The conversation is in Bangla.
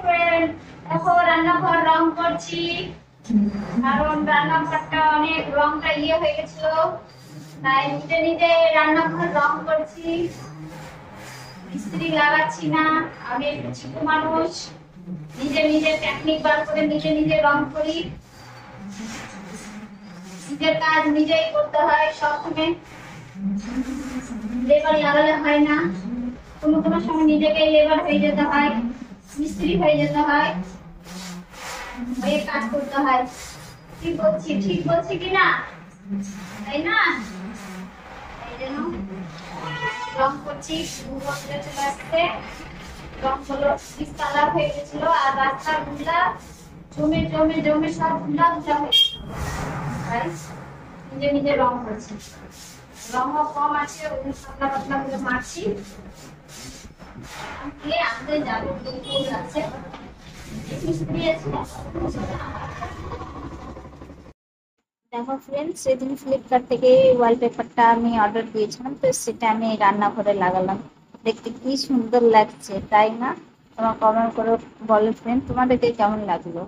ফ্রেন্ড, দেখো রান্নাঘর রং করছি। কারণ রান্নাঘরটা অনেক রংটা হয়ে গেছিল, তাই নিজে নিজে রান্নাঘর রং করছি। মিস্ত্রি লাগাচ্ছি না, আমি একটু ছোট মানুষ, নিজে নিজে টেকনিক বার করে নিজে নিজে রং করি। নিজের কাজ নিজেই করতে হয় সবসময়, লেবার লাগালে হয় না। কোনো কোনো সময় নিজেকেই লেবার হয়ে যেতে হয়, মিস্ত্রি হয়ে যেতে হয়, হয়ে কাজ করতে হয়। ঠিক বলছি কিনা, তাই না? এই জন্য রং করছি, চলে আসছে। রং হলো কালার হয়ে গেছিল, আর রাস্তার গুলা জমে জমে জমে সব গুলা গুলা হয়ে নিজে নিজে রং করছি। রঙও কম আছে, ওই পাতলা পাতলা করে মারছি। আনতে যাবো আছে দেখো ফ্রেন্ড, সেদিন ফ্লিপকার্ট থেকে ওয়ালপেপারটা আমি অর্ডার দিয়েছিলাম, তো সেটা আমি রান্নাঘরে লাগালাম। দেখতে কি সুন্দর লাগছে, তাই না? তোমার কমেন্ট করে বলো ফ্রেন্ড, তোমাদেরকে কেমন লাগলো?